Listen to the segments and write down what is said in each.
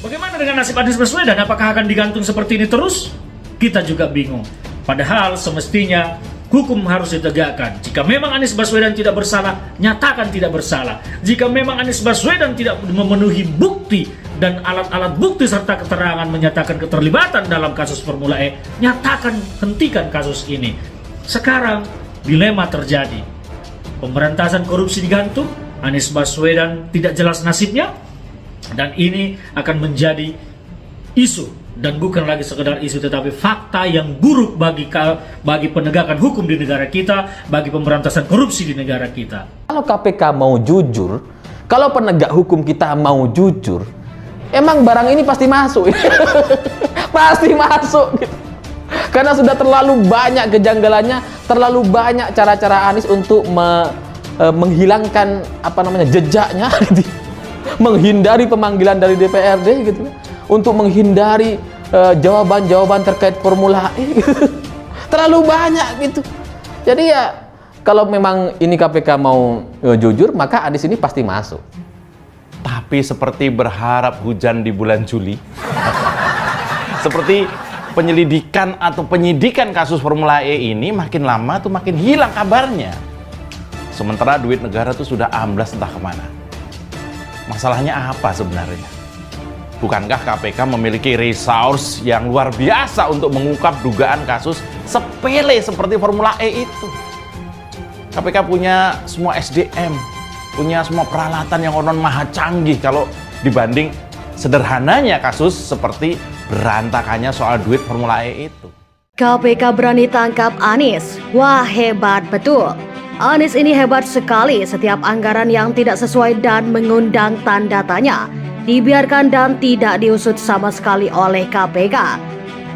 Bagaimana dengan nasib Anies Baswedan? Apakah akan digantung seperti ini terus? Kita juga bingung. Padahal semestinya hukum harus ditegakkan. Jika memang Anies Baswedan tidak bersalah, nyatakan tidak bersalah. Jika memang Anies Baswedan tidak memenuhi bukti dan alat-alat bukti serta keterangan menyatakan keterlibatan dalam kasus Formula E, nyatakan, hentikan kasus ini. Sekarang dilema terjadi. Pemberantasan korupsi digantung, Anies Baswedan tidak jelas nasibnya, dan ini akan menjadi isu, dan bukan lagi sekedar isu tetapi fakta yang buruk bagi penegakan hukum di negara kita, bagi pemberantasan korupsi di negara kita. Kalau KPK mau jujur, kalau penegak hukum kita mau jujur, emang barang ini pasti masuk. Pasti masuk gitu. Karena sudah terlalu banyak kejanggalannya, terlalu banyak cara-cara Anies untuk menghilangkan jejaknya, menghindari pemanggilan dari DPRD gitu, untuk menghindari jawaban-jawaban terkait Formula E. Terlalu banyak gitu. Jadi ya kalau memang ini KPK mau jujur, maka Anies ini pasti masuk. Tapi seperti berharap hujan di bulan Juli. Seperti penyelidikan atau penyidikan kasus Formula E ini makin lama tuh makin hilang kabarnya. Sementara duit negara tuh sudah amblas entah kemana. Masalahnya apa sebenarnya? Bukankah KPK memiliki resource yang luar biasa untuk mengungkap dugaan kasus sepele seperti Formula E itu? KPK punya semua SDM, punya semua peralatan yang konon maha canggih kalau dibanding sederhananya kasus seperti berantakannya soal duit Formula E itu. KPK berani tangkap Anies. Wah, hebat betul. Anies ini hebat sekali. Setiap anggaran yang tidak sesuai dan mengundang tanda tanya dibiarkan dan tidak diusut sama sekali oleh KPK.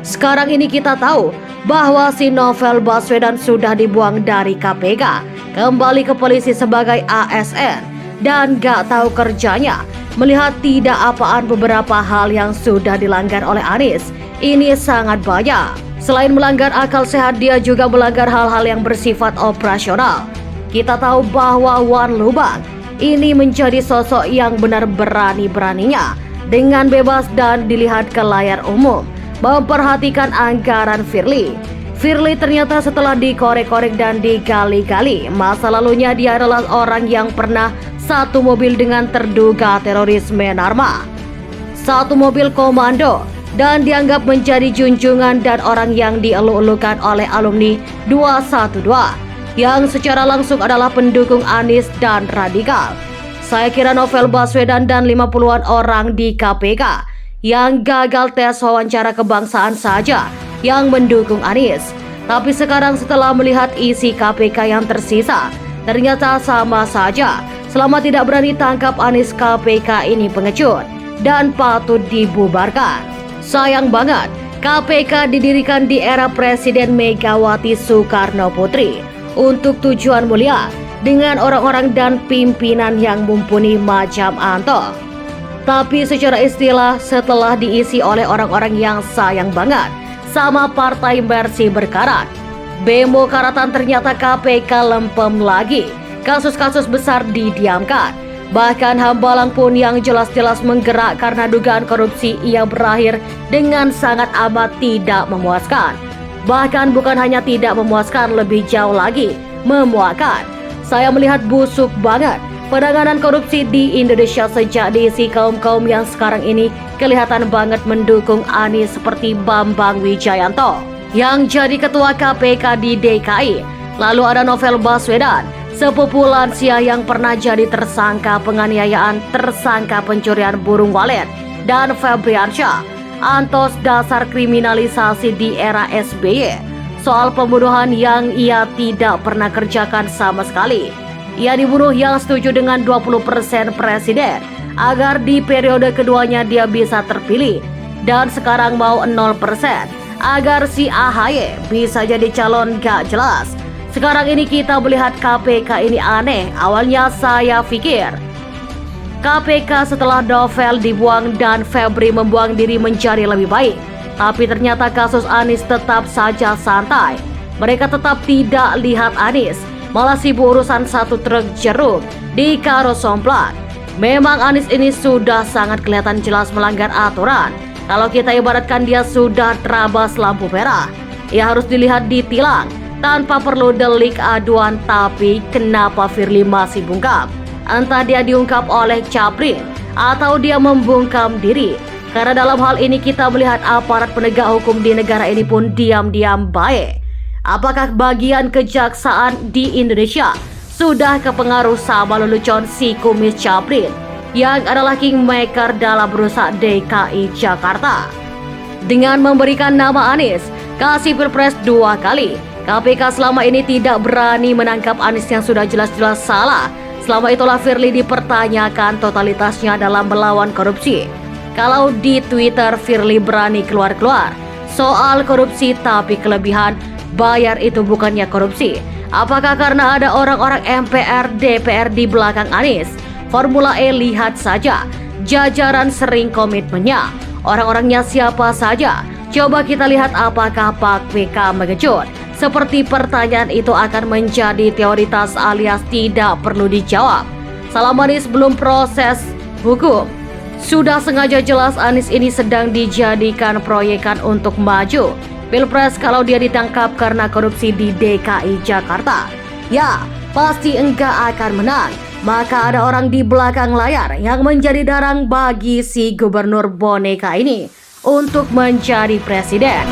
Sekarang ini kita tahu bahwa si Novel Baswedan sudah dibuang dari KPK kembali ke polisi sebagai ASN dan gak tahu kerjanya. Melihat tidak apaan beberapa hal yang sudah dilanggar oleh Anies, ini sangat banyak. Selain melanggar akal sehat, dia juga melanggar hal-hal yang bersifat operasional. Kita tahu bahwa Wan Lubang ini menjadi sosok yang benar berani-beraninya dengan bebas dan dilihat ke layar umum memperhatikan anggaran Firly. Firly ternyata setelah dikorek-korek dan digali-gali, masa lalunya dia adalah orang yang pernah satu mobil dengan terduga teroris Menarma, satu mobil komando, dan dianggap menjadi junjungan dan orang yang dieluk-elukan oleh alumni 212 yang secara langsung adalah pendukung Anies dan radikal. Saya kira Novel Baswedan dan 50-an orang di KPK yang gagal tes wawancara kebangsaan saja yang mendukung Anies. Tapi sekarang setelah melihat isi KPK yang tersisa, ternyata sama saja. Selama tidak berani tangkap Anies, KPK ini pengecut dan patut dibubarkan. Sayang banget, KPK didirikan di era Presiden Megawati Soekarno Putri untuk tujuan mulia dengan orang-orang dan pimpinan yang mumpuni macam Anto. Tapi secara istilah setelah diisi oleh orang-orang yang sayang banget sama partai Mercy berkarat, Bemo karatan, ternyata KPK lempem lagi. Kasus-kasus besar didiamkan. Bahkan Hambalang pun yang jelas-jelas menggerak karena dugaan korupsi ia berakhir dengan sangat amat tidak memuaskan. Bahkan bukan hanya tidak memuaskan, lebih jauh lagi memuakan. Saya melihat busuk banget penanganan korupsi di Indonesia sejak diisi kaum-kaum yang sekarang ini kelihatan banget mendukung Anies seperti Bambang Wijayanto yang jadi ketua KPK di DKI. Lalu ada Novel Baswedan, sepupu lansia yang pernah jadi tersangka penganiayaan, tersangka pencurian burung walet, dan Febriansyah, Antos dasar kriminalisasi di era SBY soal pembunuhan yang ia tidak pernah kerjakan sama sekali. Ia dibunuh yang setuju dengan 20% presiden agar di periode keduanya dia bisa terpilih, dan sekarang mau 0% agar si AHY bisa jadi calon gak jelas. Sekarang ini kita melihat KPK ini aneh. Awalnya saya pikir KPK setelah Novel dibuang dan Febri membuang diri mencari lebih baik. Tapi ternyata kasus Anies tetap saja santai. Mereka tetap tidak lihat Anies, malah sibuk urusan satu truk jeruk di Karo Somplak. Memang Anies ini sudah sangat kelihatan jelas melanggar aturan. Kalau kita ibaratkan dia sudah terabas lampu merah. Ia harus dilihat ditilang tanpa perlu delik aduan. Tapi kenapa Firly masih bungkam? Entah dia diungkap oleh Caprin atau dia membungkam diri. Karena dalam hal ini kita melihat aparat penegak hukum di negara ini pun diam-diam baik. Apakah bagian kejaksaan di Indonesia sudah kepengaruh sama lelucon si kumis Caprin yang adalah kingmaker dalam rusak DKI Jakarta? Dengan memberikan nama Anies kasih Pilpres 2 kali, KPK selama ini tidak berani menangkap Anies yang sudah jelas-jelas salah. Selama itulah Firly dipertanyakan totalitasnya dalam melawan korupsi. Kalau di Twitter Firly berani keluar-keluar soal korupsi, tapi kelebihan bayar itu bukannya korupsi. Apakah karena ada orang-orang MPR, DPR di belakang Anies? Formula E lihat saja, jajaran sering komitmennya. Orang-orangnya siapa saja? Coba kita lihat apakah Pak PK mengejut. Seperti pertanyaan itu akan menjadi teoritas alias tidak perlu dijawab. Salam Anies belum proses hukum. Sudah sengaja jelas Anies ini sedang dijadikan proyekan untuk maju Pilpres kalau dia ditangkap karena korupsi di DKI Jakarta. Ya, pasti enggak akan menang. Maka ada orang di belakang layar yang menjadi darang bagi si gubernur boneka ini untuk menjadi presiden.